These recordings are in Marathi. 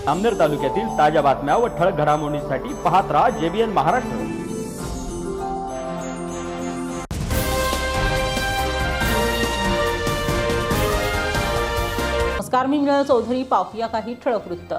जामनेर तालुक्यातील ताज्या बातम्या व ठळक घडामोडींसाठी पाहत राहा JBN महाराष्ट्र। नमस्कार, मी मिनल चौधरी। पाहूया काही ठळक वृत्त।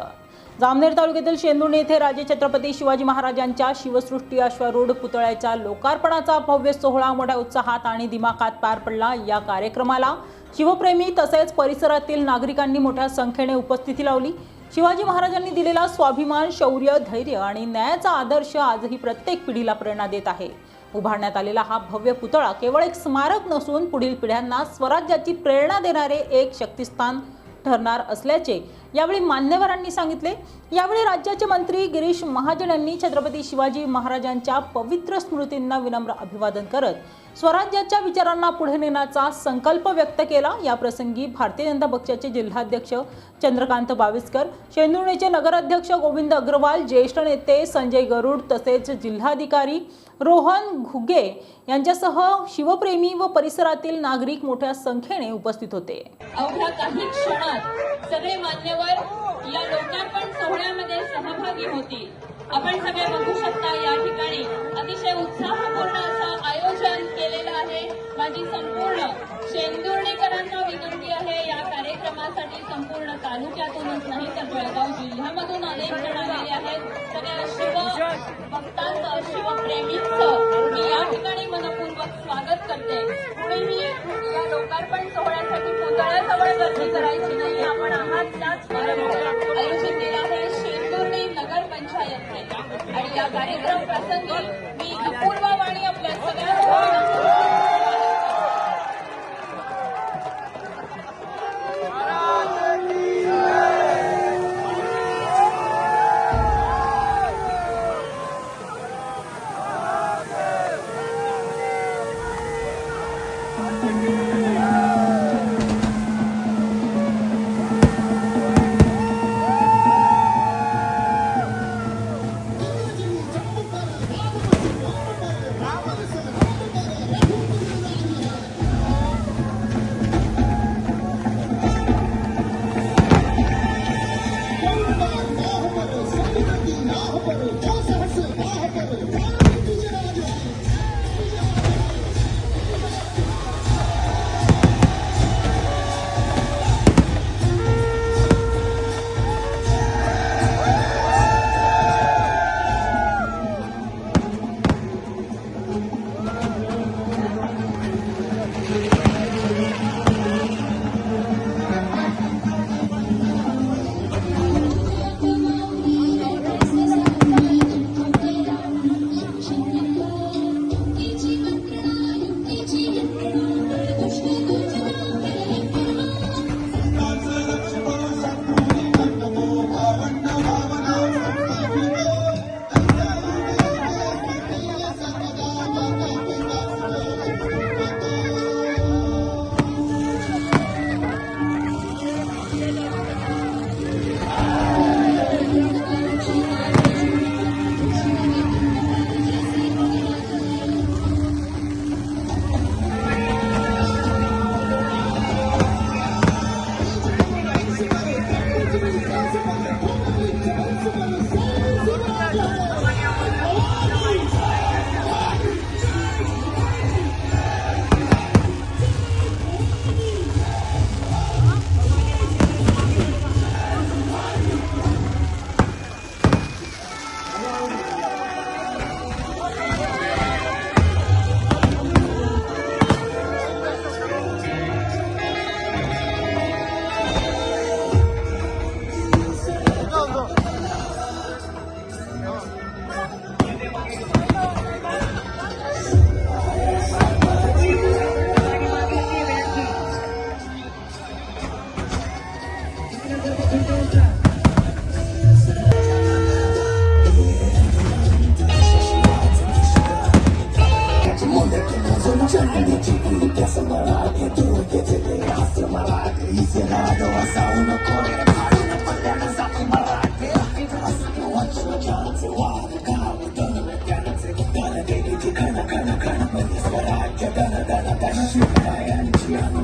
जामनेर तालुक्यातील शेंदुर्णी येथे राजे छत्रपती शिवाजी महाराजांच्या शिवसृष्टी अश्वारूढ पुतळ्याच्या लोकार्पणाचा भव्य सोहळा मोठ्या उत्साहात आणि दिमाखात पार पडला। या कार्यक्रमाला शिवप्रेमी तसेच परिसरातील नागरिकांनी मोठ्या संख्येने उपस्थिती लावली। शिवाजी महाराजांनी दिलेला स्वाभिमान, शौर्य, धैर्य आणि न्यायाचा आदर्श आजही प्रत्येक पिढीला प्रेरणा देत आहे। उभारण्यात आलेला हा भव्य पुतळा केवळ एक स्मारक नसून पुढील पिढ्यांना स्वराज्याची प्रेरणा देणारे एक शक्तिस्थान ठरणार असल्याचे यावेळी मान्यवरांनी सांगितले। यावेळी राज्याचे मंत्री गिरीश महाजन यांनी छत्रपती शिवाजी महाराजांच्या पवित्र स्मृतींना विनम्र अभिवादन करत स्वराज्याच्या विचारांना पुढे नेण्याचा संकल्प व्यक्त केला। या प्रसंगी भारतीय जनता पक्षाचे जिल्हाध्यक्ष चंद्रकांत बाविस्कर, शेंदुर्णीचे नगराध्यक्ष गोविंद अग्रवाल, ज्येष्ठ नेते संजय गरुड तसेच जिल्हाधिकारी रोहन घुगे यांच्यासह शिवप्रेमी व परिसरातील नागरिक मोठ्या संख्येने उपस्थित होते। अवघ्या काही क्षणात सगळे मान्यवर या लोकार्पण सोहळ्यामध्ये सहभागी होतील। आपण सगळे बघू शकता या ठिकाणी अतिशय उत्साहपूर्ण असं आयोजन केलेलं आहे। माझी संपूर्ण शेंदुर्णीकरांना विनंती आहे, या कार्यक्रमासाठी संपूर्ण तालुक्यातूनच नाही तर जळगाव जिल्ह्यामधून अनेक जण आलेले आहेत। सगळ्या शिवभक्तांचं, शिवप्रेमींचं मी या ठिकाणी मनपूर्वक स्वागत करते। कुणीही या लोकार्पण सोहळ्यासाठी पुतळ्याजवळ गर्दी करायची नाही। आपण आहात त्याच आयोजित केलं आहे शेंदुर्णी नगर पंचायत आणि या कार्यक्रम प्रसंगी मी अपूर्वा वाणी आपल्या सगळ्यांना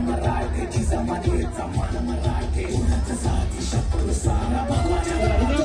मराठीचा मन मराठी साथी शत्रू सारा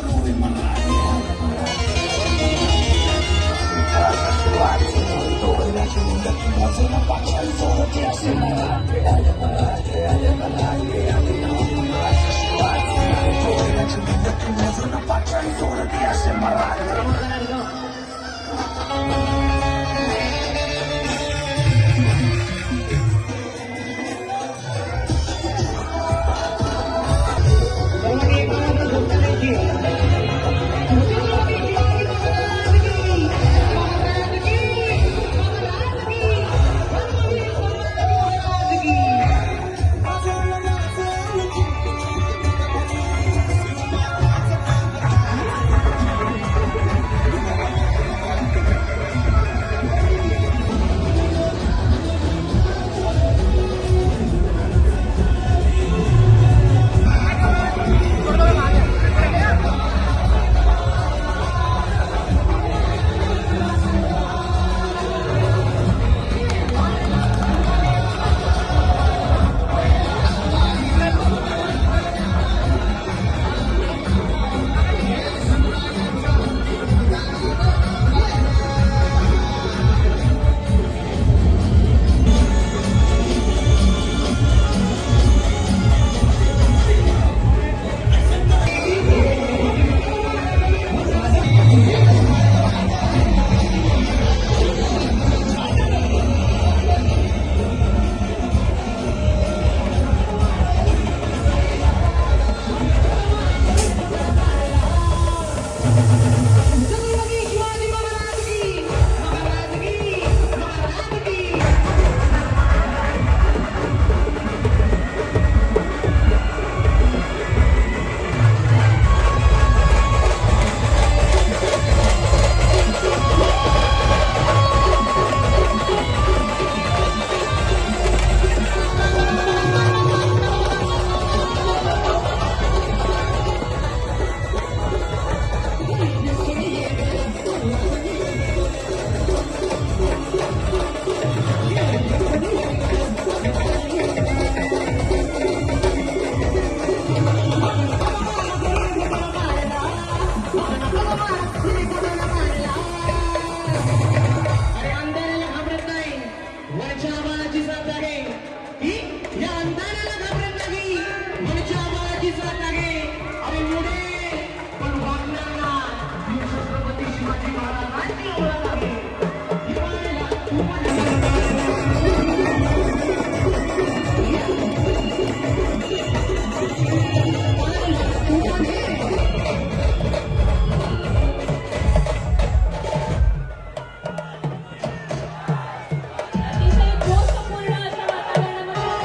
अतिशय जोशपूर्ण अशा वातावरणामध्ये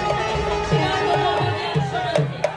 शिराळ बोलवामध्ये क्षण होते.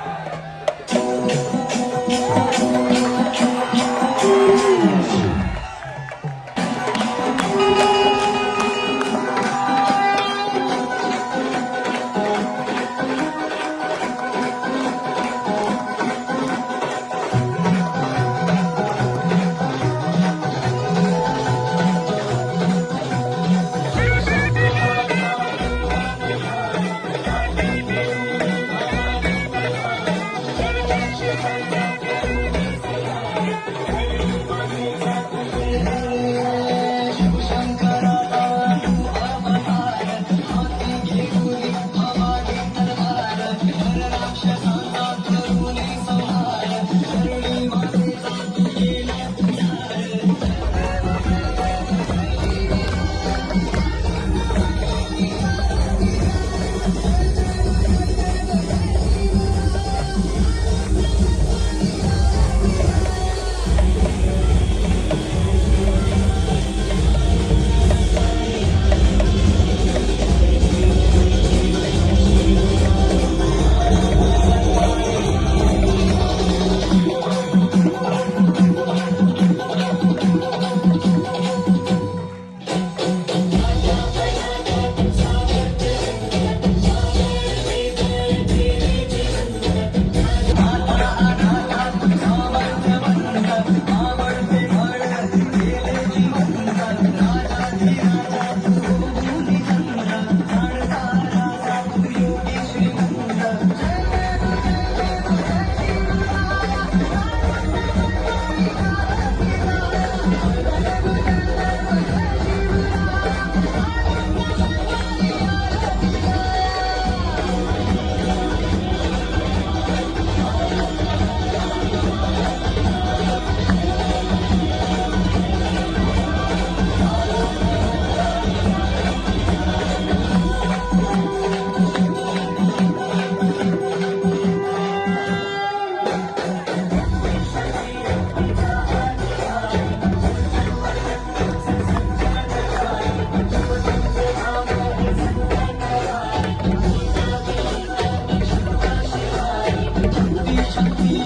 छत्रपती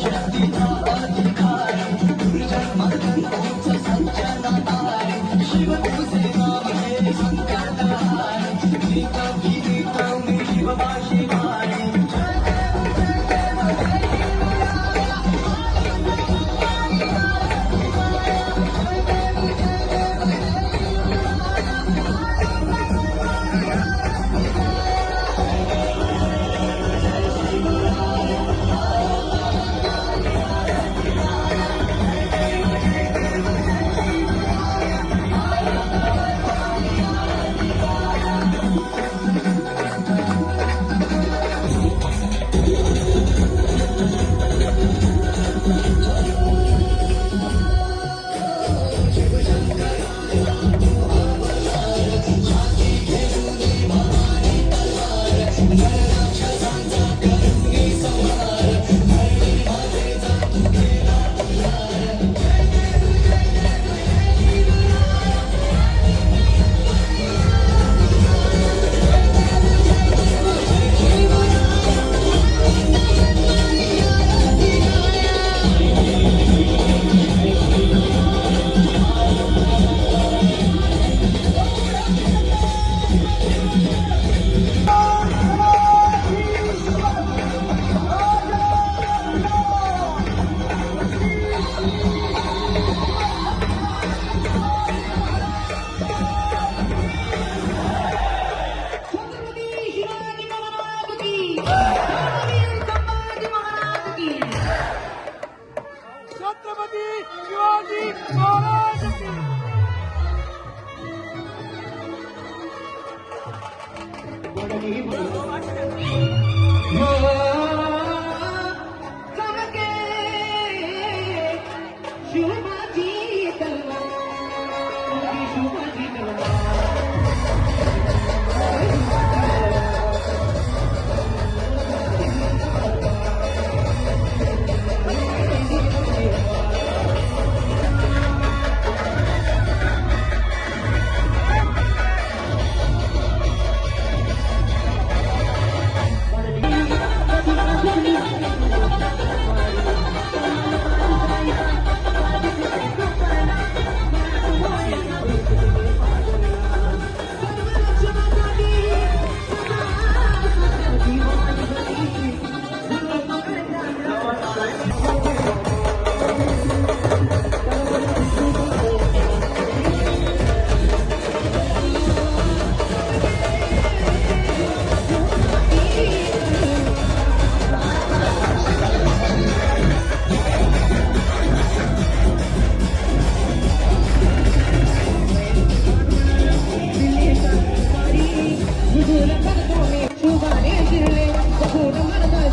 शिवाजी महाराज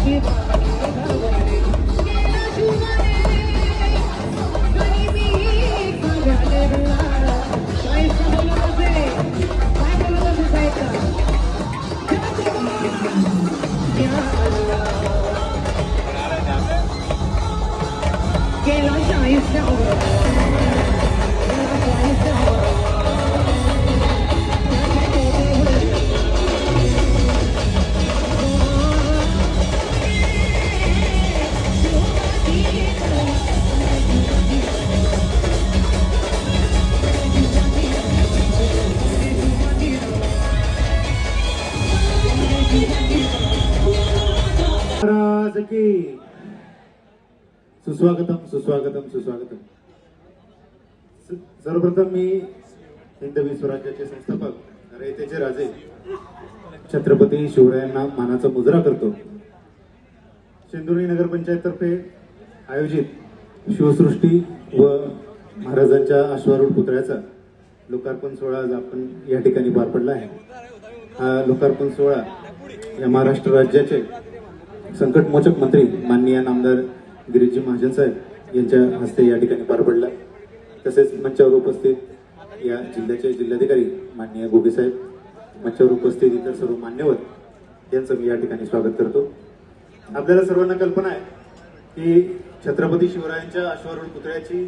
की महाराज की सुस्वागतम सुस्वागतम सुस्वागतम. सर्वप्रथम मी हिंदवी स्वराज्याचे संस्थापक रयतेचे राजे छत्रपती शिवरायांना मानाचा मुजरा करतो. शेंदुर्णी नगरपंचायत तर्फे आयोजित शिवसृष्टी व महाराजांच्या अश्वारूढ पुतळ्याचा लोकार्पण सोहळा आज आपण या ठिकाणी पार पडला आहे. हा लोकार्पण सोहळा या महाराष्ट्र राज्याचे संकटमोचक मंत्री माननीय नामदार गिरीजी महाजन साहेब यांच्या हस्ते या ठिकाणी पार पडला. तसेच मंचावर उपस्थित या जिल्ह्याचे जिल्हाधिकारी माननीय गोगे साहेब, मंचावर उपस्थित इतर सर्व मान्यवर यांचं मी या ठिकाणी स्वागत करतो. आपल्याला सर्वांना कल्पना आहे की छत्रपती शिवरायांच्या अश्वारूढ पुतळ्याची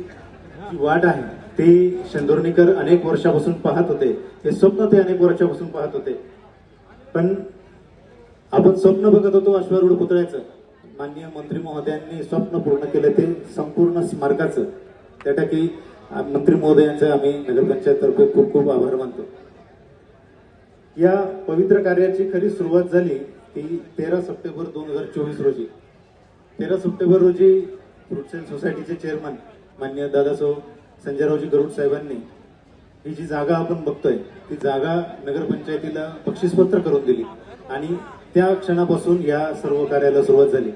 जी वाट आहे ते शेंदुर्णीकर अनेक वर्षापासून पाहत होते. हे स्वप्न ते अनेक वर्षापासून पाहत होते. पण आपण स्वप्न बघत होतो अश्वारूढ पुतळ्याचं. माननीय मंत्री महोदयांनी स्वप्न पूर्ण केलं ते संपूर्ण स्मारकाचं, त्यासाठी मंत्री महोदयांचे आम्ही नगरपंचायततर्फे खूप खूप आभार मानतो. या पवित्र कार्याची खरी सुरुवात झाली ती 13 सप्टेंबर 2024 रोजी. 13 सप्टेंबर रोजी फ्रुटसेल सोसायटीचे चेअरमन माननीय दादासाहेब संजयरावजी गरुड साहेबांनी ही जी जागा आपण बघतोय ती जागा नगरपंचायतीला बक्षीसपत्र करून दिली आणि त्या क्षणापासून या सर्व कार्याला सुरुवात झाली.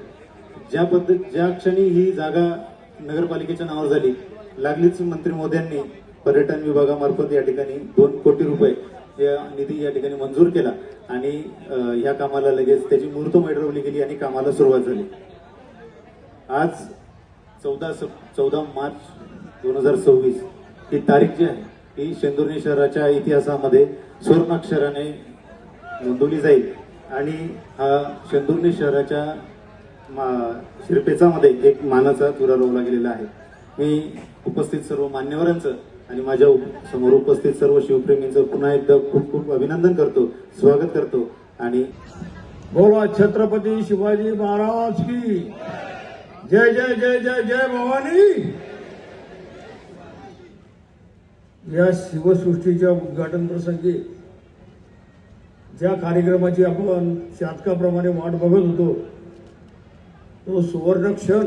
ज्या क्षणी ही जागा नगरपालिकेच्या नावावर झाली, लागलीच मंत्री महोदयांनी पर्यटन विभागामार्फत या ठिकाणी 2 कोटी रुपये या निधी या ठिकाणी मंजूर केला आणि ह्या कामाला लगेच त्याची मुहूर्तमेढ रोवली गेली आणि कामाला सुरुवात झाली. आज 14 मार्च 2026 ही तारीख जी आहे ही शेंदुर्णी शहराच्या इतिहासामध्ये सुवर्णाक्षराने नोंदवली जाईल आणि हा शेंदुर्णी शहराच्या शिरपेचामध्ये एक मानाचा तुरा रोवला गेलेला आहे. मी उपस्थित सर्व मान्यवरांचं आणि माझ्या समोर उपस्थित सर्व शिवप्रेमींचं पुन्हा एकदा खूप खूप अभिनंदन करतो, स्वागत करतो आणि बोला छत्रपती शिवाजी महाराज की जय जय जय जय जय भवानी. या शिवसृष्टीच्या उद्घाटन प्रसंगी ज्या कार्यक्रमाची आपण शातकाप्रमाणे वाट बघत होतो तो सुवर्ण क्षण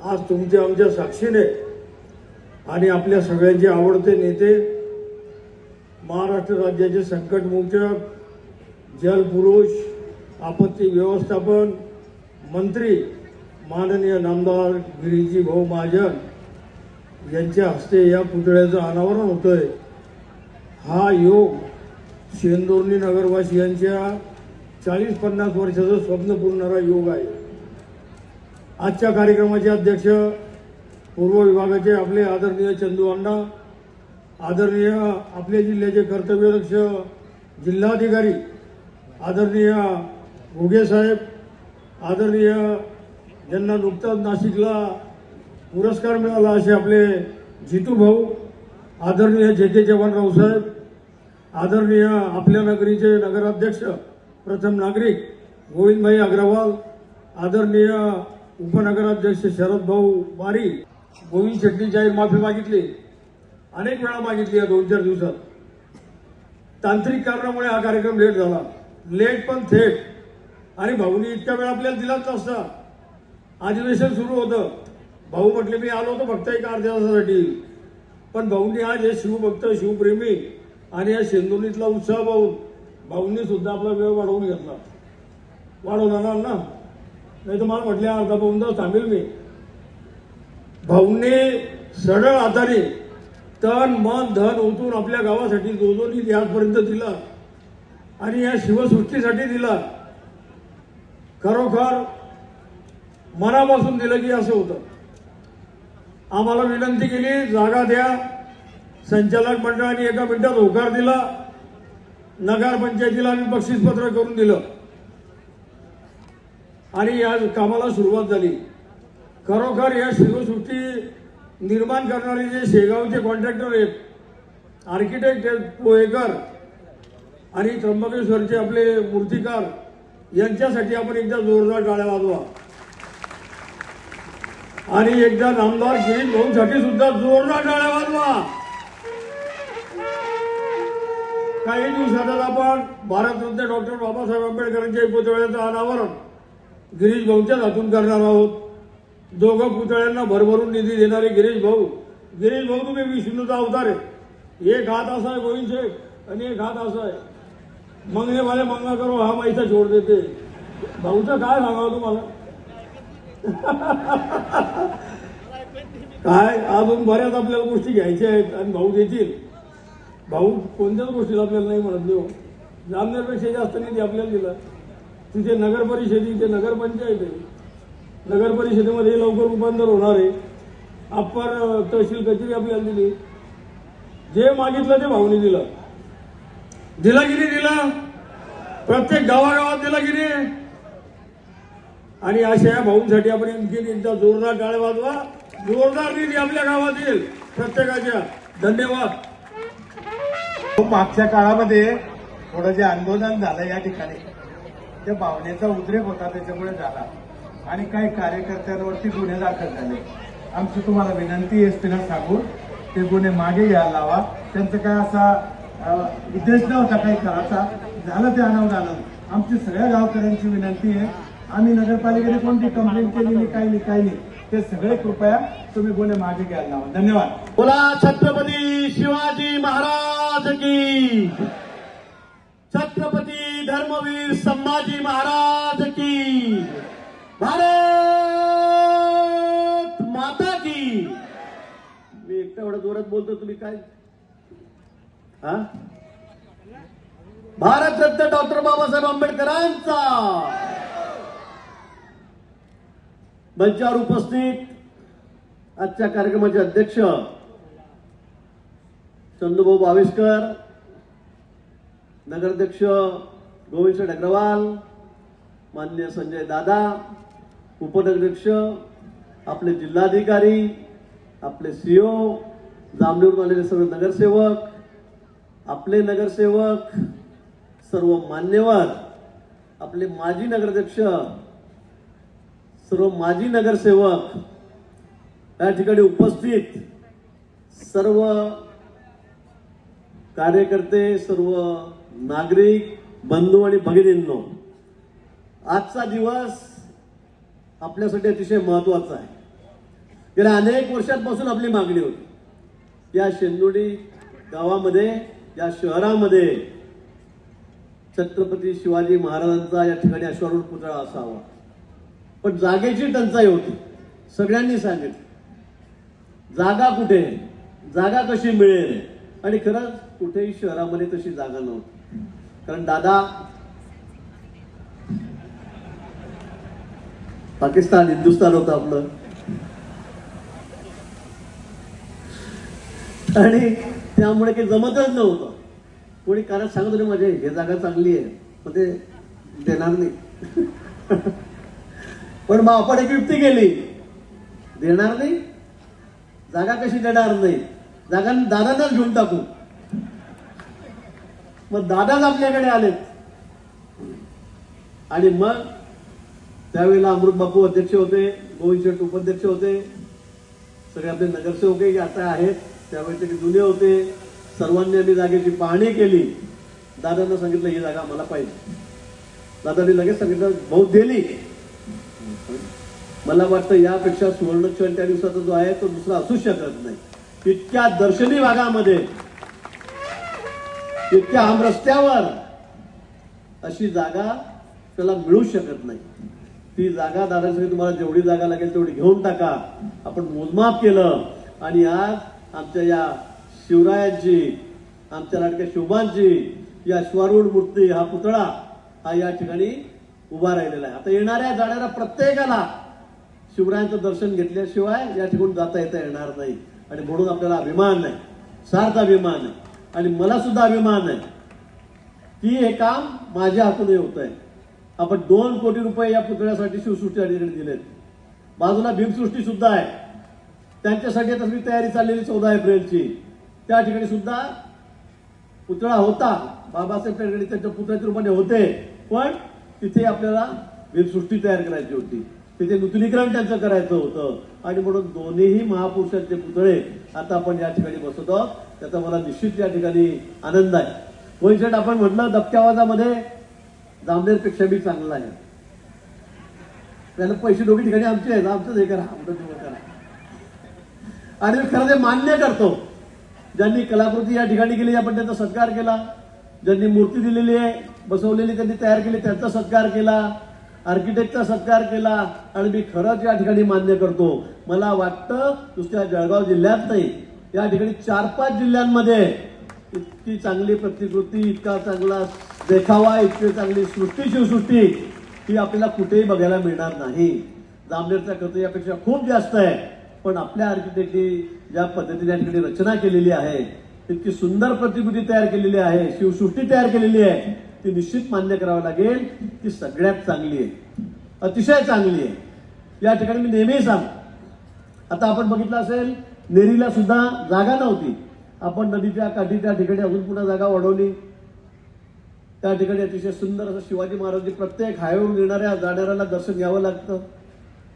आज तुमच्या आमच्या साक्षीने आणि आपल्या सगळ्यांचे आवडते नेते, महाराष्ट्र राज्याचे संकटमोचक, जलपुरुष, आपत्ती व्यवस्थापन मंत्री माननीय नामदार गिरीजी भाऊ महाजन यांच्या हस्ते या पुतळ्याचं अनावरण होतंय. हा योग शेंदुर्णी नगरवासियांच्या 40-50 वर्षाचं स्वप्न पूर्णणारा योग आहे. आजच्या कार्यक्रमाचे अध्यक्ष पूर्व विभागाचे आपले आदरणीय चंदू अण्णा, आदरणीय आपल्या जिल्ह्याचे कर्तव्यदक्ष जिल्हाधिकारी आदरणीय घुगे साहेब, आदरणीय ज्यांना नुकताच नाशिकला पुरस्कार मिळाला असे आपले जितू भाऊ, आदरणीय जे जवानराव साहेब, आदरणीय आपल्या नगरीचे नगराध्यक्ष प्रथम नागरिक गोविंदभाई अग्रवाल, आदरणीय उपनगराध्यक्ष शरद भाऊ बारी. गोविंद शेट्टी जाहीर माफी मागितली, अनेक वेळा मागितली या 2-4 दिवसात. तांत्रिक कारणामुळे हा कार्यक्रम लेट झाला, लेट पण थेट. आणि भाऊनी इतक्या वेळ आपल्याला दिलाच नसता. अधिवेशन सुरू होतं, भाऊ म्हटले मी आलो होतो फक्त एक अर्ध्या तासासाठी, पण भाऊंनी आज हे शिवभक्त शिवप्रेमी आणि या शेंदुर्णीतला उत्साह पाहून भाऊंनी सुद्धा आपला वेळ वाढवून घेतला. वाढवणार ना, नाही तर मला म्हटले अर्धा पाऊण तास थांबेल मी. भाऊंनी सरळ हाताने तन मन धन ओतून आपल्या गावासाठी जो निधी आजपर्यंत दिला आणि या शिवसृष्टीसाठी दिला, खरोखर मनापासून दिलं की असं होतं. आम्हाला विनंती केली जागा द्या, संचालक मंडळाने एका मिनिटात होकार दिला, नगरपंचायतीला आम्ही बक्षीसपत्र करून दिलं आणि या कामाला सुरुवात झाली. खरोखर या शिवसृष्टी निर्माण करणारे जे शेगावचे कॉन्ट्रॅक्टर आहेत, आर्किटेक्ट आहेत पोहेकर आणि त्र्यंबकेश्वरचे आपले मूर्तिकार, यांच्यासाठी आपण एकदा जोरदार टाळ्या वाजवा आणि एकदा नामदार गिरीश भाऊंसाठी सुद्धा जोरदार टाळ्या वाजवा. काही दिवसातच आपण भारतरत्न डॉक्टर बाबासाहेब आंबेडकरांच्या पुतळ्याचं अनावरण गिरीश भाऊंच्याच हातून करणार आहोत. दोघं पुतळ्यांना भरभरून निधी देणारे गिरीश भाऊ तुम्ही विष्णूचा अवतार आहे. एक हात असा आहे गोविंद शेठ आणि एक हात असा आहे. मंगने वाले मंगा करो हा माईचा छोड देते. भाऊचं काय सांगावं तुम्हाला. काय अजून बऱ्याच आपल्याला गोष्टी घ्यायच्या आहेत आणि भाऊ देतील. भाऊ कोणत्याच गोष्टीला आपल्याला नाही म्हणत नाही. जामनेरपेक्षा जास्त निधी आपल्याला दिला. तिथे नगर परिषदी, ते नगरपंचायत आहे. नगर परिषदेमध्ये लवकर रूपांतर होणार आहे. अप्पर तहसील कचेरी आपल्याला दिली. जे मागितलं ते भाऊनी दिलं. दिला की नाही दिला, प्रत्येक गावागावात दिला की नाही. आणि अशा या भाऊंसाठी आपण आणखी एकदा जोरदार टाळ्या वाजवा. जोरदार निधी आपल्या गावात येईल प्रत्येकाच्या. धन्यवाद. मागच्या काळामध्ये थोडं जे आंदोलन झालं या ठिकाणी, त्या भावनेचा उद्रेक होता त्याच्यामुळे झाला. आणि काही कार्यकर्त्यांवरती गुन्हे दाखल झाले. आमची तुम्हाला विनंती एसटीला सांगून ते गुन्हे मागे घ्यायला लावा. त्यांचा काय असा उद्देश नव्हता काही करायचा, झालं ते अनावधानानं. आमची सगळ्या गावकऱ्यांची विनंती आहे, आम्ही नगरपालिकेने कोणती कंप्लेंट केलेली काही नाही, ते सगळे कृपया तुम्ही गुन्हे मागे घ्यायला लावा. धन्यवाद. बोला छत्रपती शिवाजी महाराज की, छत्रपती धर्मवीर संभाजी महाराज की, भारत माता की. मी एकटा एवढं जोरात बोलतो, तुम्ही काय हा? भारतरत्न डॉक्टर बाबासाहेब आंबेडकरांचा. मंचावर उपस्थित आजच्या कार्यक्रमाचे अध्यक्ष चंदूभाऊ बाविस्कर, नगराध्यक्ष गोविंद अग्रवाल, माननीय संजय दादा, उपनगराध्यक्ष, आपले जिल्हाधिकारी, आपले सीओ, जामनेरहून आलेले सर्व नगरसेवक, आपले नगरसेवक, सर्व मान्यवर, आपले माजी नगराध्यक्ष, सर्व माजी नगरसेवक, या ठिकाणी उपस्थित सर्व कार्यकर्ते, सर्व नागरिक बंधू आणि भगिनींनो, आजचा दिवस आपल्यासाठी अतिशय महत्वाचा आहे. गेल्या अनेक वर्षांपासून आपली मागणी होती, या शेंदुर्डी गावामध्ये, या शहरामध्ये छत्रपती शिवाजी महाराजांचा या ठिकाणी अश्वारूढ पुतळा असावा. पण जागेची टंचाई होती. सगळ्यांनी सांगितलं जागा कुठे, जागा कशी मिळेल, आणि खरंच कुठेही शहरामध्ये तशी जागा नव्हती. कारण दादा पाकिस्तान हिंदुस्थान होतं आपलं, आणि त्यामुळे काही जमतच नव्हतं. कोणी कारण सांगत होते माझे हे जागा चांगली आहे, मग ते देणार नाही. पण मग आपण एक युक्ती केली, देणार नाही, जागा कशी देणार नाही, जागा दादांनाच घेऊन टाकू. मग दादाच आपल्याकडे आलेत, आणि मग त्यावेळेला अमृत बापू अध्यक्ष होते, गोविंद शेठ उपाध्यक्ष होते, सगळे आपले नगरसेवक आता आहेत, त्यावेळेचे ते जुने होते. सर्वांनी आम्ही जागेची पाहणी केली. दादांना सांगितलं ही जागा मला पाहिजे. दादांनी लगेच सांगितलं भाऊ दिली. मला वाटतं यापेक्षा सुवर्णक्षण त्या दिवसाचा जो आहे तो दुसरा असूच शकत नाही. इतक्या दर्शनी भागामध्ये, इतक्या आमरस्त्यावर अशी जागा त्याला मिळू शकत नाही. ती जागा दादासाठी तुम्हाला जेवढी जागा लागेल तेवढी घेऊन टाका. आपण मोजमाप केलं, आणि आज आमच्या या शिवरायांची, आमच्या लाडक्या शोभांची या अश्वारूढ मूर्ती, हा पुतळा हा या ठिकाणी उभा राहिलेला आहे. आता येणाऱ्या जाणाऱ्या प्रत्येकाला शिवरायांचं दर्शन घेतल्याशिवाय या ठिकाणी जाता येता येणार नाही. आणि म्हणून आपल्याला अभिमान आहे, सार्थ अभिमान आहे, आणि मला सुद्धा अभिमान आहे की हे काम माझ्या हातून होत आहे. आपण 2 कोटी रुपये या पुतळ्यासाठी शिवसृष्टी अधिकारी दिलेत. बाजूला भीमसृष्टी सुद्धा आहे, त्यांच्यासाठी आता सगळी तयारी चाललेली 14 एप्रिलची. त्या ठिकाणी सुद्धा पुतळा होता, बाबासाहेब ठाकरे त्यांच्या पुतळ्याच्या रूपाने होते, पण तिथे आपल्याला भीमसृष्टी तयार करायची होती, तिथे नूतनीकरण त्यांचं करायचं होतं. आणि म्हणून दोन्हीही महापुरुषांचे पुतळे आता आपण या ठिकाणी बसवतो. त्याचा मला निश्चित या ठिकाणी आनंद आहे. वैशेठ आपण म्हटलं दबक्या आवाजामध्ये जामनेरपेक्षा बी चांगला आहे. त्याला पैसे दोघी ठिकाणी आमचे आहेत, आमचंच हे करा, आमचं जेवण करा. आणि खरं ते मान्य करतो. ज्यांनी कलाकृती या ठिकाणी केली आपण त्यांचा सत्कार केला, ज्यांनी मूर्ती दिलेली आहे बसवलेली त्यांनी तयार केली त्यांचा सत्कार केला, आर्किटेक्टचा सत्कार केला. आणि मी खरंच या ठिकाणी मान्य करतो. मला वाटतं नुसत्या जळगाव जिल्ह्यात नाही, या ठिकाणी 4-5 जिल्ह्यांमध्ये इतकी चांगली प्रतिकृती, इतका चांगला देखावा, इतकी चांगली सृष्टी, शिवसृष्टी ही आपल्याला कुठेही बघायला मिळणार नाही. जामनेरचा खर्च यापेक्षा खूप जास्त आहे, पण आपल्या आर्किटेक्टनी ज्या पद्धतीने या ठिकाणी रचना केलेली आहे, इतकी सुंदर प्रतिकृती तयार केलेली आहे, शिवसृष्टी तयार केलेली आहे, ती निश्चित मान्य करावं लागेल. ती सगळ्यात चांगली आहे, अतिशय चांगली आहे. या ठिकाणी मी नेहमी सांगतो, आता आपण बघितलं असेल नेरीला सुद्धा जागा नव्हती, आपण नदीच्या काठी त्या ठिकाणी अजून पुन्हा जागा वाढवली. त्या ठिकाणी अतिशय सुंदर असं शिवाजी महाराजांची प्रत्येक हायवेवरून येणाऱ्या जाणाऱ्याला दर्शन घ्यावं लागतं.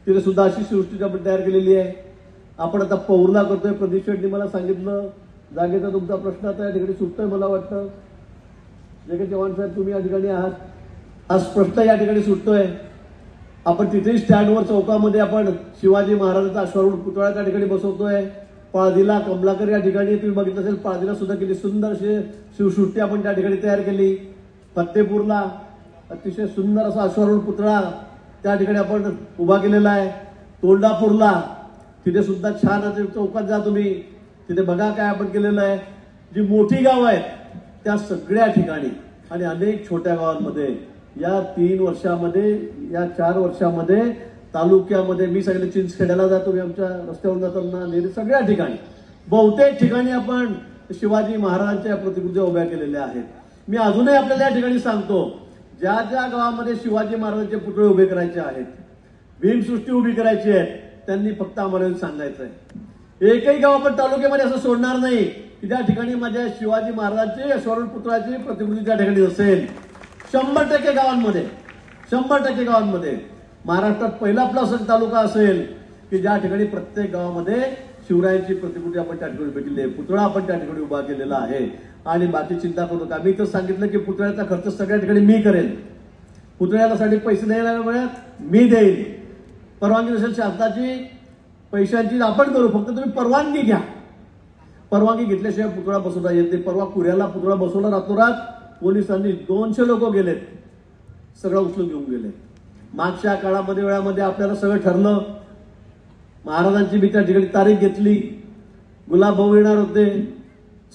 तिथे सुद्धा अशी सृष्टी आपण तयार केलेली आहे. आपण आता पौर्णा करतोय. प्रदीप शेट्टी मला सांगितलं जागेचा तुमचा प्रश्न आता या ठिकाणी सुटतोय. मला वाटतं जे काही चव्हाण साहेब तुम्ही या ठिकाणी आहात, हा प्रश्न या ठिकाणी सुटतोय. आपण तिथेही स्टँडवर चौकामध्ये आपण शिवाजी महाराजांचा अश्वारूढ पुतळा त्या ठिकाणी बसवतोय. पाळदीला कमलाकर या ठिकाणी तुम्ही बघितलं असेल, पाळदीला सुद्धा किती सुंदर अशी शिवसृष्टी आपण त्या ठिकाणी तयार केली. फत्तेपूरला अतिशय सुंदर असा अश्वारूढ पुतळा त्या ठिकाणी आपण उभा केलेला आहे. तोंडापूरला तिथे सुद्धा छान असे चौकात जा तुम्ही, तिथे बघा काय आपण केलेलं आहे. जी मोठी गावं आहेत त्या सगळ्या ठिकाणी आणि अनेक छोट्या गावांमध्ये या 3 वर्षामध्ये, या 4 वर्षामध्ये तालुक्यामध्ये मी सांगितलं चिंचखेड्याला जातो मी, आमच्या रस्त्यावरून जाताना नेहमी सगळ्या ठिकाणी बहुतेक ठिकाणी आपण शिवाजी महाराजांच्या प्रतिकृती उभ्या केलेल्या आहेत. मी अजूनही आपल्याला या ठिकाणी सांगतो, ज्या ज्या गावामध्ये शिवाजी महाराजांचे पुतळे उभे करायचे आहेत, भीमसृष्टी उभी करायची आहे, त्यांनी फक्त आम्हाला सांगायचं आहे. एकही गाव आपण तालुक्यामध्ये असं सोडणार नाही की त्या ठिकाणी माझ्या शिवाजी महाराजांची अश्वारूढ पुतळ्याची प्रतिकृती त्या ठिकाणी असेल. 100% गावांमध्ये, 100% गावांमध्ये महाराष्ट्रात पहिला आपला असं तालुका असेल की ज्या ठिकाणी प्रत्येक गावामध्ये शिवरायांची प्रतिकृती आपण त्या ठिकाणी उभी केली आहे, पुतळा आपण त्या ठिकाणी उभा केलेला आहे. आणि बाकी चिंता करू नका. मी तर सांगितलं की पुतळ्याचा खर्च सगळ्या ठिकाणी मी करेन. पुतळ्यासाठी पैसे द्यायला वेळात मी देईन. परवानगी नसेल शासनाची पैशांची आपण करू, फक्त तुम्ही परवानगी घ्या. परवानगी घेतल्याशिवाय पुतळा बसवता येत नाही. परवा कुऱ्याला पुतळा बसवला रातोरात, पोलिसांनी 200 लोक गेलेत, सगळं उचलून घेऊन गेले. मागच्या काळामध्ये वेळामध्ये आपल्याला सगळं ठरलं. महाराजांची मी त्या ठिकाणी तारीख घेतली, गुलाब भाऊ येणार होते,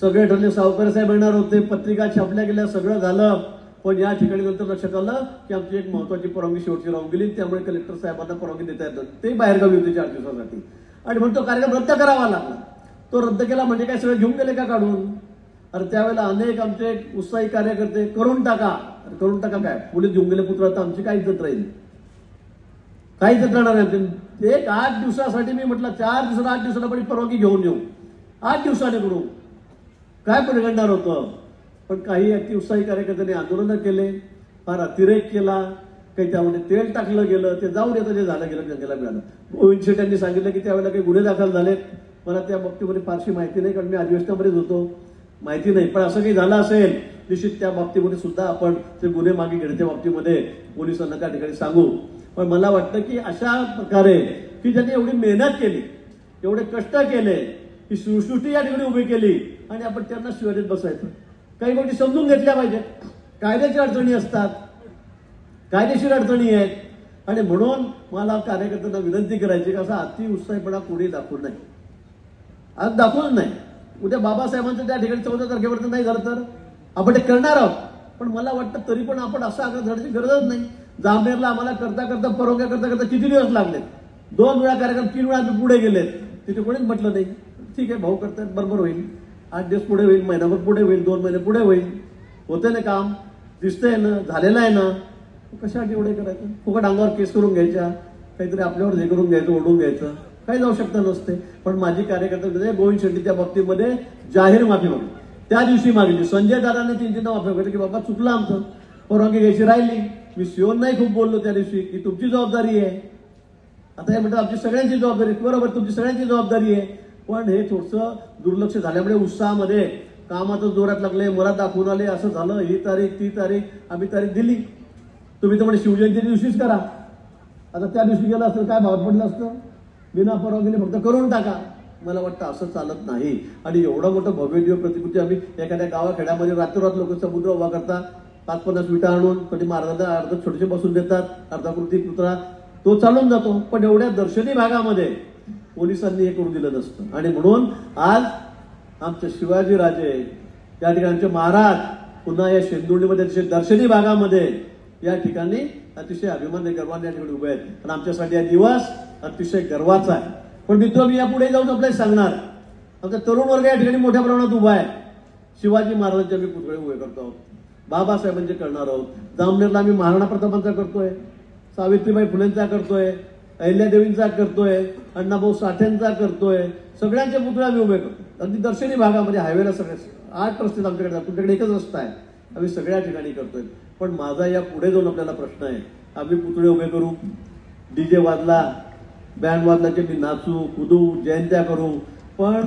सगळे ठरले, सावकार साहेब येणार होते, पत्रिका छापल्या गेल्या, सगळं झालं. पण या ठिकाणी नंतर लक्षात आलं की आमची एक महत्वाची परवानगी शेवटची राहून गेली. त्यामुळे कलेक्टर साहेबांना परवानगी देता येतात, ते बाहेरगावी होते 4 दिवसासाठी. आणि म्हणून तो कार्यक्रम रद्द करावा लागला. तो रद्द केला म्हणजे काय सगळं घेऊन गेले का काढून? अरे त्यावेळेला अनेक आमचे उत्साही कार्यकर्ते करून टाका, करून टाका काय, पोलीस घेऊन गेले पुतळा, तर आमची काय इज्जत राहील? काय इज्जत राहणार आहे? एक 8 दिवसासाठी मी म्हटलं 4 दिवसाला 8 दिवसाला पण परवानगी घेऊन येऊ, 8 दिवसाने करू, काय परिगणणार होतं? पण काही अति उत्साही कार्यकर्त्यांनी आंदोलनं केले, फार अतिरेक केला, काही त्यामध्ये तेल टाकलं गेलं, ते जाऊन येतं, जे झालं गेलं जंगेला मिळालं. गोविंद शेठ यांनी सांगितलं की त्यावेळेला काही गुन्हे दाखल झालेत. मला त्या बाबतीमध्ये फारशी माहिती नाही, कारण मी अधिवेशनामध्येच होतो, माहिती नाही. पण असं काही झालं असेल निश्चित त्या बाबतीमध्ये सुद्धा आपण ते गुन्हे मागे घेण्याच्या बाबतीमध्ये पोलिसांना त्या ठिकाणी सांगू. पण मला वाटतं की अशा प्रकारे की ज्यांनी एवढी मेहनत केली, एवढे कष्ट केले, ही सृष्टी या ठिकाणी उभी केली आणि आपण त्यांना शिवाजीत बसायचं. काही गोष्टी समजून घेतल्या पाहिजेत. कायद्याच्या अडचणी असतात, कायदेशीर अडचणी आहेत. आणि म्हणून मला कार्यकर्त्यांना विनंती करायची की असा अति उत्साहीपणा कोणी दाखवू नये. आज दाखवूच नाही. उद्या बाबासाहेबांचं त्या ठिकाणी 14 तारखेपर्यंत नाही झालं तर आपण ते करणार आहोत. पण मला वाटतं तरी पण आपण असं आग्रह धरण्याची गरजच नाही. जामनेरला आम्हाला करता करता परवानग्या करता करता किती दिवस लागले? 2 वेळा कार्यक्रम, 3 वेळा पुढे गेलेत, तिथे कोणीच म्हटलं नाही ठीक आहे भाऊ करतात बरोबर होईल, 8 दिवस पुढे होईल, महिनाभर पुढे होईल, 2 महिने पुढे होईल, होते ना काम, दिसतंय ना, झालेलं आहे ना, कशासाठी एवढे करायचं? फुकट अंगावर केस करून घ्यायच्या, काहीतरी आपल्यावर हे करून घ्यायचं, ओढून घ्यायचं, काही जाऊ शकत नसते. पण माझी कार्यकर्ते गोविंद शेट्टी त्या बाबतीमध्ये जाहीर माफी मागली. त्या दिवशी मागली. संजय दादांनी 3 माफी मागितली की बाबा चुकलं आमचं, परवानगी घ्यायची राहिली. मी शिवननाही खूप बोललो त्या दिवशी की तुमची जबाबदारी आहे. आता हे म्हणतात आमची सगळ्यांची जबाबदारी, बरोबर तुमची सगळ्यांची जबाबदारी आहे. पण हे थोडंसं दुर्लक्ष झाल्यामुळे उत्साहामध्ये कामाचं जोरात लागले, मला दाखवून आले, असं झालं, ही तारीख ती तारीख, आम्ही तारीख दिली. तुम्ही तर म्हणजे शिवजयंतीच्या दिवशीच करा. आता त्या दिवशी गेलं असतं काय भावात पडलं असतं? बिना परवानगीने फक्त करून टाका. मला वाटतं असं चालत नाही. आणि एवढं मोठं भव्य प्रतिकृती आम्ही एखाद्या गावाखेड्यामध्ये रात्रोरात लोक समुद्र उभा करतात, 5-50 विटा आणून कधी महाराजांना अर्ध छोटेसे बसून देतात, अर्धाकृती पुतळा तो चालून जातो. पण एवढ्या दर्शनी भागामध्ये पोलिसांनी हे करून दिलं नसतं. आणि म्हणून आज आमचे शिवाजी राजे त्या ठिकाणी, आमचे महाराज पुन्हा या शेंदुर्णीमध्ये अतिशय दर्शनी भागामध्ये या ठिकाणी अतिशय अभिमान गर्वाने या ठिकाणी उभे आहेत. आणि आमच्यासाठी हा दिवस अतिशय गर्वाचा आहे. पण मित्र मी यापुढे जाऊन आपल्याला सांगणार, आमचा तरुण वर्ग या ठिकाणी मोठ्या प्रमाणात उभा आहे. शिवाजी महाराजांचे आम्ही पुतळे उभे करतो आहोत, बाबासाहेबांचे करणार आहोत. जामनेरला आम्ही महाराणा प्रतापांचा करतोय, सावित्रीबाई फुलेंचा करतोय, अहिल्यादेवींचा करतोय, अण्णाभाऊ साठेंचा करतोय. सगळ्यांचे पुतळे आम्ही उभे करतो. अगदी दर्शनी भागामध्ये हायवेला सगळे 8 रस्ते आमच्याकडे, तुमच्याकडे एकच रस्ता आहे, आम्ही सगळ्या ठिकाणी करतोय. पण माझा या पुढे जाऊन आपल्याला प्रश्न आहे, आम्ही पुतळे उभे करू, डीजे वाजला, बँड वाजल्याचे मी नाचू कुदू जयंत्या करू, पण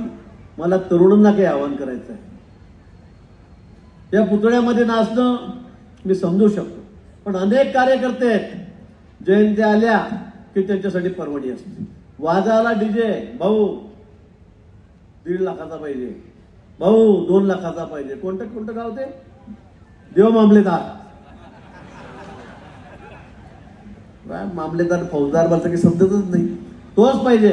मला तरुणांना काही आवाहन करायचं आहे. या पुतळ्यामध्ये नाचणं मी समजू शकतो, पण अनेक कार्यकर्ते आहेत जयंत्या आल्या की त्यांच्यासाठी परवडी असते. वाजाला डीजे, भाऊ 1.5 लाखाचा पाहिजे, भाऊ 2 लाखाचा पाहिजे. कोणतं गाव ते? देव मामलेदार. मामलेदार फौजदार मला काही समजतच नाही. तोच पाहिजे.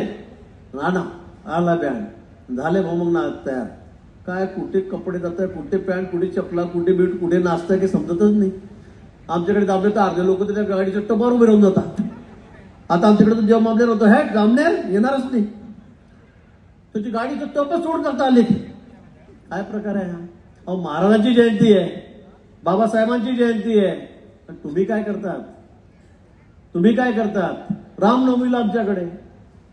ना आला बँड झाले भाऊ, मग नाच तयार. काय कुठे कपडे जातात, कुठे पॅन्ट, कुठे चपला, कुठे बीट, कुठे नाचताय काही समजतच नाही. आमच्याकडे दाबले तर अर्धे लोक त्या गाडीच्या टपावर उभे राहून जातात. आता आमच्याकडे तर जेव्हा मामले होतो, हे जामनेर येणारच नाही, तुझी गाडीचं टपच सोडून जाता आले. काय प्रकार आहे हा? अहो, महाराजांची जयंती आहे, बाबासाहेबांची जयंती आहे, पण तुम्ही काय करतात? तुम्ही काय करतात? रामनवमीला आमच्याकडे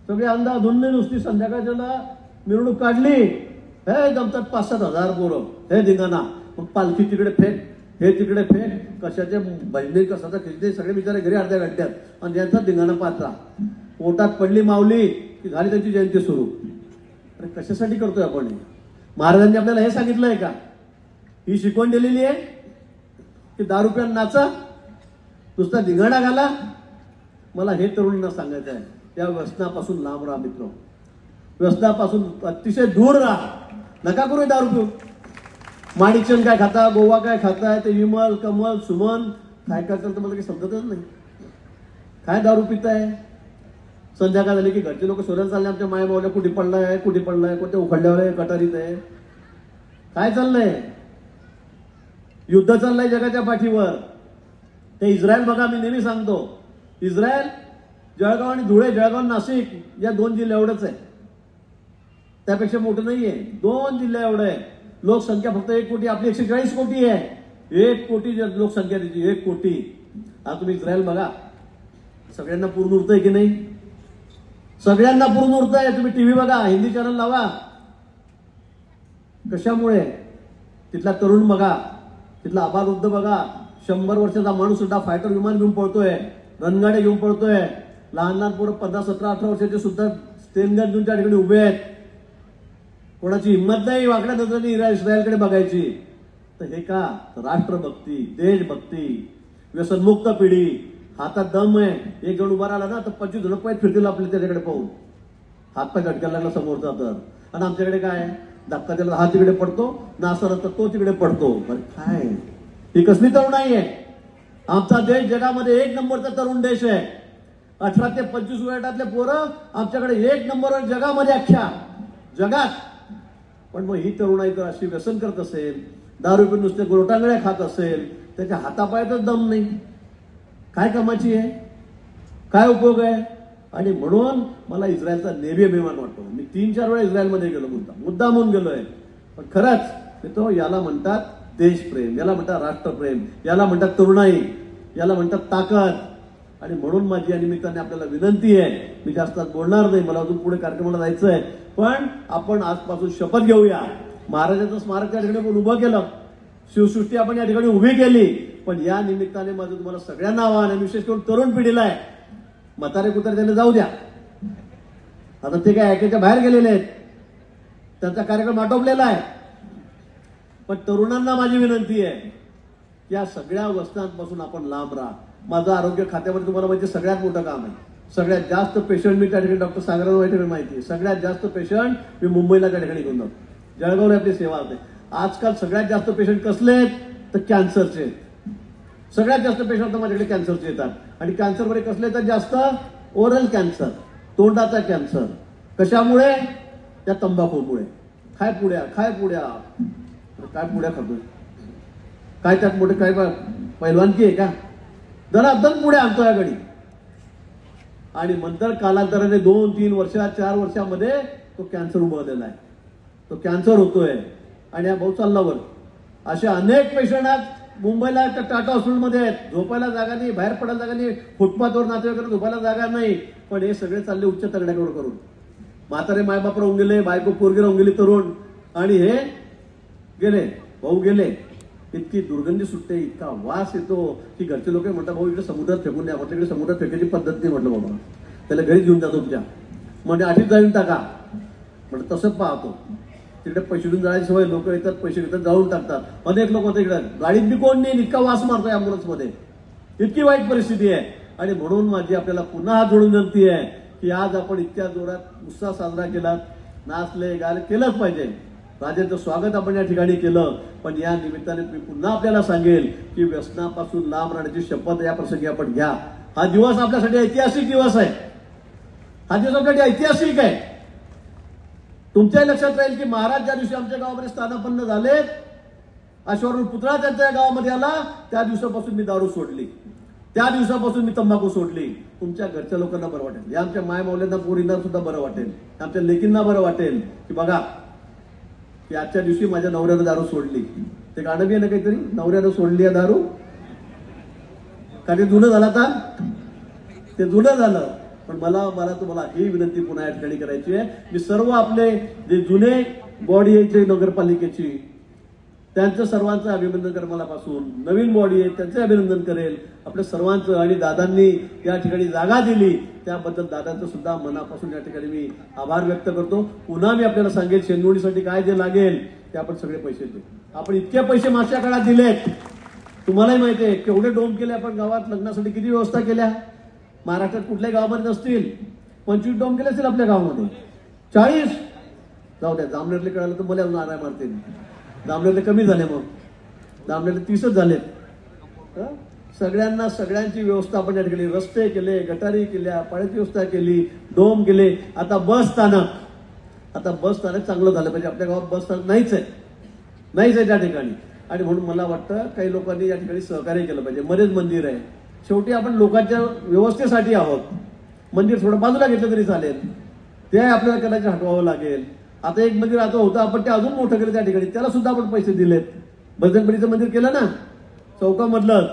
सगळे अंधाधुंद नुसती संध्याकाळच्याला मिरवणूक काढली, हे जमतात 5-7 हजार पोरं, हे धिंगाणा, मग पालखी तिकडे फेक, हे तिकडे फेक, कशाचे भजने कशाचा खिचणे, सगळे बिचारे घरी अर्ध्या घंट्यात, आणि ज्यांचा धिंगाणा पाहता पोटात पडली माऊली की झाली त्यांची जयंती सुरू. अरे कशासाठी करतोय आपण? महाराजांनी आपल्याला हे सांगितलंय का? ही शिकवण दिलेली आहे की दारू प्यान नाचा, नुसता धिंगाणा घाला? मला हे तरुणांना सांगायचं आहे, त्या व्यसनापासून लांब राहा मित्र. व्यसनापासून अतिशय दूर राहा. नका करू दारू पिऊ. माणिकचंद काय खाता, गोवा काय खाताय, ते विमल, कमल, सुमन काय काय चालतं मला काही समजतच नाही. काय दारू पिताय? संध्याकाळ झाली की घरचे लोक शोधायला चालले, आमच्या माया मावल्या कुठे पडलाय, कुठे पडलाय, कोणत्या उखडल्यावर आहे, कटारीत आहे. काय चाललंय? युद्ध चाललंय जगाच्या पाठीवर. ते इस्रायल बघा, मी नेहमी सांगतो, इस्रायल जळगाव आणि धुळे, जळगाव नाशिक या 2 जिल्ह्या एवढंच आहे, त्यापेक्षा मोठं नाहीये. 2 जिल्ह्या एवढं आहे. लोकसंख्या फक्त 1 कोटी, आपली 140 कोटी आहे. 1 कोटी लोकसंख्या त्याची, 1 कोटी. आता तुम्ही इस्रायल बघा, सगळ्यांना पूर्ण उरतंय की नाही? सगळ्यांना पूर्ण उरतंय. तुम्ही टीव्ही बघा, हिंदी चॅनल लावा. कशामुळे? तिथला तरुण बघा, तिथला आबालवृद्ध बघा, 100 वर्षाचा माणूस सुद्धा फायटर विमान घेऊन पळतोय, रणगाडे घेऊन पळतोय. लहान लहान पोरं 15, 17, 18 वर्षाचे सुद्धा स्टेनगन घेऊन त्या ठिकाणी उभे आहेत. कोणाची हिंमत नाही वाकड्या नजरेने इस्रायलकडे बघायची. तर हे का? राष्ट्रभक्ती, देशभक्ती, व्यसनमुक्त पिढी, हातात दम आहे. एक जण उभा राहिला ना तर 25 जण पायत फिरतील आपल्या त्याच्याकडे पाहून. हातपाय झटकायला लागला समोरचा तर. आणि आमच्याकडे काय? धक्का त्याला हा तिकडे पडतो, नासर तर तो तिकडे पडतो. बरं काय ही कसली तरुणाई आहे? आमचा देश जगामध्ये 1 नंबरचा तरुण देश आहे. 18 ते 25 वयातले पोरं आमच्याकडे 1 नंबरवर जगामध्ये, अख्ख्या जगात. पण मग ही तरुणाई तर अशी व्यसन करत असेल, दारू पिऊन नुसते गोरटांगळ्या खात असेल, त्याच्या हातापायातच दम नाही, काय कामाची आहे? काय उपयोग आहे? आणि म्हणून मला इस्रायलचा नेव्ही अभिमान वाटतो. मी 3-4 वेळा इस्रायलमध्ये गेलो, मुद्दाम होऊन गेलोय. पण खरंच मित्र, याला म्हणतात देशप्रेम, याला म्हणतात राष्ट्रप्रेम, याला म्हणतात तरुणाई, याला म्हणतात ताकद. आणि म्हणून माझी या निमित्ताने आपल्याला विनंती आहे, मी जास्त बोलणार नाही, मला अजून पुढे कार्यक्रमाला जायचं आहे, पण आपण आजपासून शपथ घेऊया. महाराजांचं स्मारक त्या ठिकाणी आपण उभं केलं, शिवसृष्टी आपण या ठिकाणी उभी केली, पण या निमित्ताने माझं तुम्हाला सगळ्यांना आव्हान आहे, विशेष करून तरुण पिढीला आहे. म्हातारे कुत्रे त्यांना जाऊ द्या, आता ते काय ऐकायच्या बाहेर गेलेले आहेत, त्यांचा कार्यक्रम आटोपलेला आहे. पण तरुणांना माझी विनंती आहे, या सगळ्या वस्तूंपासून आपण लांब राहा. माझं आरोग्य खात्यामध्ये तुम्हाला माहिती सगळ्यात मोठं काम आहे. सगळ्यात जास्त पेशंट मी त्या ठिकाणी डॉक्टर सागरांना माहिती आहे, सगळ्यात जास्त पेशंट मी मुंबईला त्या ठिकाणी घेऊन जातो, जळगावला आपली सेवा होते. आजकाल सगळ्यात जास्त पेशंट कसले आहेत तर कॅन्सरचे. सगळ्यात जास्त पेशंट माझ्याकडे कॅन्सरचे येतात. आणि कॅन्सरमध्ये कसले तर जास्त ओरल कॅन्सर, तोंडाचा कॅन्सर. कशामुळे? त्या तंबाखूमुळे. काय पुड्या काय पुड्या खातोय, काय त्यात मोठे काय पैलवानकी आहे का? जरा दन पुढे आणतो या घडी. आणि नंतर कालांतराने 2-3 वर्षात 4 वर्षामध्ये तो कॅन्सर उभवलेला आहे, तो कॅन्सर होतोय. आणि हा भाऊ चालला वर. असे अनेक पेशंट आहेत मुंबईला टाटा हॉस्पिटलमध्ये आहेत, झोपायला जागा नाही, बाहेर पडायला जागा नाही, फुटपाथवर नातेवाईक झोपायला जागा नाही. पण हे सगळे चालले उच्च तगड्याकडे करून. म्हातारे मायबाप राहून गेले, बायको पोरगी राहून गेली तरुण, आणि हे गेले, भाऊ गेले. इतकी दुर्गंधी सुटते, इतका वास येतो की घरचे लोक म्हणतात भाऊ इकडे समुद्रात फेकून द्या. म्हटलं इकडे समुद्रात फेकायची पद्धत नाही. म्हटलं बाबा त्याला घरी घेऊन जा तुमच्या. म्हणजे 8th जाऊन टाका. म्हणजे तसं पाहतो. तिकडे पैसे देऊन जायची सवय, लोक येतात पैसे घेतात जाऊन टाकतात. अनेक लोक होते इकडे, गाडीत बी कोण नाही, इतका वास मारतोय ॲम्ब्युलन्समध्ये, इतकी वाईट परिस्थिती आहे. आणि म्हणून माझी आपल्याला पुन्हा हात जोडून विनंती आहे की आज आपण इतक्या जोरात उत्साह साजरा केला, नाचले गाले केलंच पाहिजे. राजाचं स्वागत आपण या ठिकाणी केलं. पण या निमित्ताने मी पुन्हा आपल्याला सांगेल की व्यसनापासून लांब राहण्याची शपथ या प्रसंगी आपण घ्या. हा दिवस आपल्यासाठी ऐतिहासिक दिवस आहे. हा दिवस आपल्यासाठी ऐतिहासिक आहे. तुमच्याही लक्षात राहील की महाराज ज्या दिवशी आमच्या गावामध्ये स्थानापन्न झाले, अश्वारूढ पुतळा त्यांच्या गावामध्ये आला, त्या दिवसापासून मी दारू सोडली, त्या दिवसापासून मी तंबाखू सोडली. तुमच्या घरच्या लोकांना बरं वाटेल, या आमच्या माय मौल्यांना पोरींना सुद्धा बरं वाटेल, आमच्या लेकींना बरं वाटेल की बघा की आजच्या दिवशी माझ्या नवऱ्यानं दारू सोडली. ते गाणं बी आहे ना काहीतरी, नवऱ्यानं सोडली आहे दारू, का ते जुनं झालं आता, ते जुनं झालं. पण मला तुम्हाला ही विनंती पुन्हा या ठिकाणी करायची आहे. मी सर्व आपले जे जुने बॉडी यायचे नगरपालिकेची, त्यांचं सर्वांचं अभिनंदन करेल. मनापासून नवीन बॉडी आहे त्यांचं अभिनंदन करेल आपल्या सर्वांचं. आणि दादांनी या ठिकाणी जागा दिली त्याबद्दल दादांचं सुद्धा मनापासून या ठिकाणी मी आभार व्यक्त करतो. पुन्हा मी आपल्याला सांगेल शेंदोळीसाठी काय जे लागेल ते आपण सगळे पैसे देऊ. आपण इतके पैसे मागच्या काळात दिलेत, तुम्हालाही माहिती आहे केवढे डोम केले आपण गावात. लग्नासाठी किती व्यवस्था केल्या, महाराष्ट्रात कुठल्याही गावामध्ये नसतील. 25 डोम केले असतील आपल्या गावामध्ये, 40 जाऊ द्या. जामनेरले कळालं तर मला नाराय मारतील. जामनेरले कमी झाले, मग जामनेरले 30च झालेत. सगळ्यांना सगळ्यांची व्यवस्था आपण या ठिकाणी रस्ते केले, गटारी केल्या, पाण्याची व्यवस्था केली, डोम केले. आता बस स्थानक चांगलं झालं पाहिजे. आपल्या गावात बस स्थानक नाहीच आहे त्या ठिकाणी. आणि म्हणून मला वाटतं काही लोकांनी या ठिकाणी सहकार्य केलं पाहिजे. मध्येच मंदिर आहे, शेवटी आपण लोकांच्या व्यवस्थेसाठी आहोत. मंदिर थोडं बाजूला घेतलं तरी चालेल, ते आपल्याला कदाचित हटवावं लागेल. आता एक मंदिर आता होतं, आपण ते अजून मोठं केलं त्या ठिकाणी, त्याला सुद्धा आपण पैसे दिलेत. भजनपरीचं मंदिर केलं ना चौकामधलं,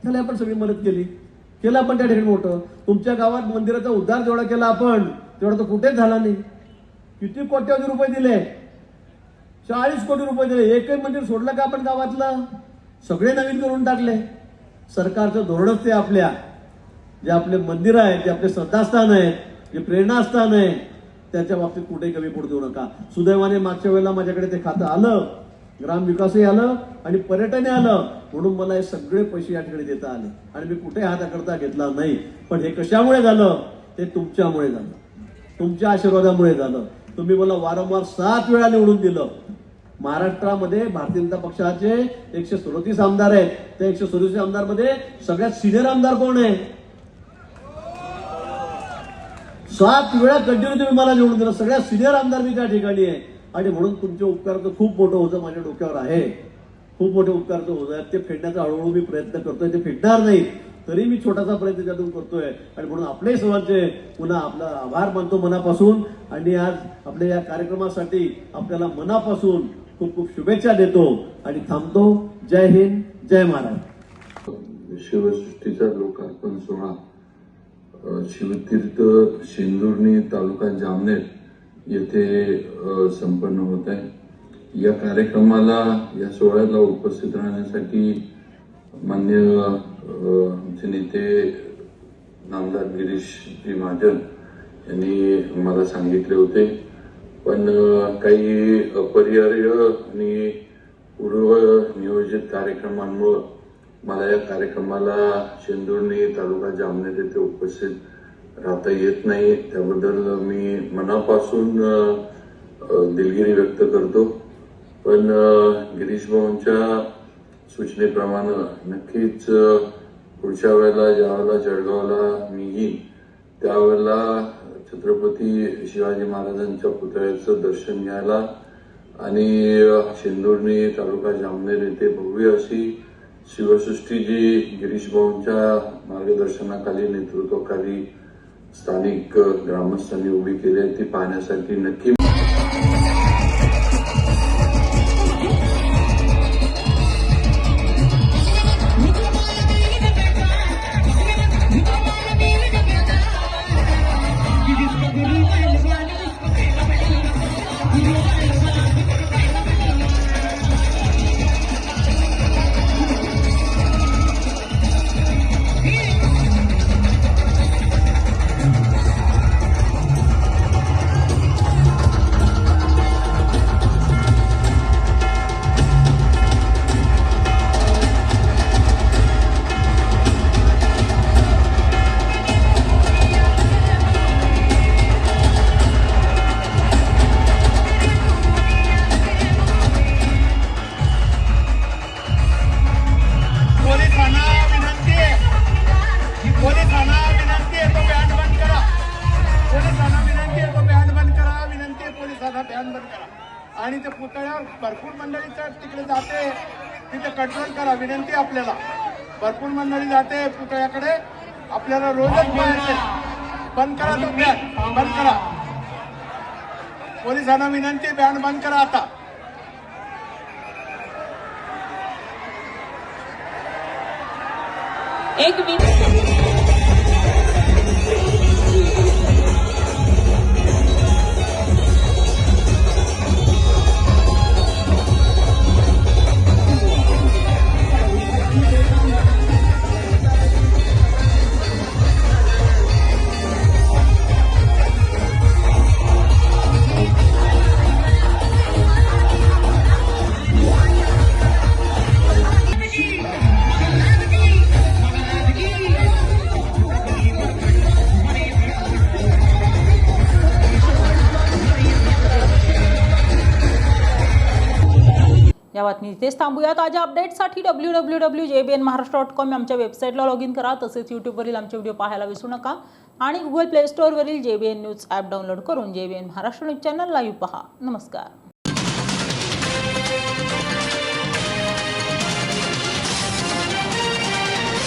त्याला आपण सगळी मदत केलं आपण त्या ठिकाणी मोठं. तुमच्या गावात मंदिराचा उद्धार जेवढा केला आपण तेवढा तो कुठेच झाला नाही. किती कोट्यावधी रुपये दिले, 40 कोटी रुपये दिले. एकही मंदिर सोडलं का आपण गावातलं, सगळे नवीन करून टाकले. सरकारचं धोरणच ते आपल्या जे आपले मंदिर आहेत, जे आपले श्रद्धास्थान आहेत, जे प्रेरणास्थान आहे, त्याच्या बाबतीत कुठेही कमी पडू देऊ नका. सुदैवाने मागच्या वेळेला माझ्याकडे ते खातं आलं, ग्रामविकासही आलं आणि पर्यटनही आलं, म्हणून मला हे सगळे पैसे या ठिकाणी देता आले आणि मी कुठे हाताकरता घेतला नाही. पण हे कशामुळे झालं, ते तुमच्यामुळे झालं, तुमच्या आशीर्वादामुळे झालं. तुम्ही मला वारंवार 7 वेळा निवडून दिलं. महाराष्ट्रामध्ये भारतीय जनता पक्षाचे 137 आमदार आहेत. त्या 137 आमदारमध्ये सगळ्यात सिनियर आमदार कोण आहे? 7 वेळा कंटिन्यू तुम्ही मला निवडून दिलं. सगळ्यात सिनियर आमदार मी त्या ठिकाणी आहे. आणि म्हणून तुमचे उपकारचं खूप मोठं होतं माझ्या डोक्यावर आहे. खूप मोठे उपकारचं होत आहेत. ते फेडण्याचा हळूहळू मी प्रयत्न करतोय. ते फेडणार नाही तरी मी छोटासा प्रयत्न त्यातून करतोय. आणि म्हणून आपले सर्वांचे पुन्हा आपला आभार मानतो मनापासून. आणि आज आपल्या या कार्यक्रमासाठी आपल्याला मनापासून खूप खूप शुभेच्छा देतो आणि थांबतो. जय हिंद, जय महाराष्ट्र. शिवसृष्टीचा लोकार्पण सोहळा शिवतीर्थ शेंदुर्णी तालुका जामनेर येथे संपन्न होत आहे. या कार्यक्रमाला, या सोहळ्याला उपस्थित राहण्यासाठी मान्य आमचे नेते नामदार गिरीशजी महाजन यांनी मला सांगितले होते. पण काही अपरिहार्य आणि पूर्व नियोजित कार्यक्रमांमुळे मला या कार्यक्रमाला शेंदुर्णी तालुका जामनेर येथे उपस्थित राहता येत नाही. त्याबद्दल मी मनापासून दिलगिरी व्यक्त करतो. पण गिरीश भाऊंच्या सूचनेप्रमाणे नक्कीच पुढच्या वेळेला ज्यावेळेला जळगावला मी येईन त्यावेळेला छत्रपती शिवाजी महाराजांच्या पुतळ्याचं दर्शन घ्यायला आणि शेंदुर्णी तालुका जामनेर येथे भव्य अशी शिवसृष्टी जी गिरीश भाऊंच्या मार्गदर्शनाखाली, नेतृत्वाखाली स्थानिक ग्रामस्थांनी उभी केली आहे ती पाहण्यासाठी नक्की पोलिसांना बॅन बंद करा. आणि ते पुतळ्या भरपूर मंडळीचं तिकडे जाते, तिथे कंट्रोल करा. विनंती आपल्याला, भरपूर मंडळी जाते पुतळ्याकडे, आपल्याला रोजच पाहायचे. बंद करा तो बॅन, बंद करा. पोलिसांना विनंती, बॅन बंद करा आता. एक मिनिट. या बातमी इथेच थांबूया. ताज्या अपडेट्ससाठी www.jbnmaharashtra.com आमच्या वेबसाईटला लॉग इन करा. तसेच यूट्यूबवरील आमचे व्हिडिओ पाहायला विसरू नका आणि गुगल प्ले स्टोअरवरील JBN न्यूज ॲप डाउनलोड करून JBN Maharashtra news channel live पहा. नमस्कार.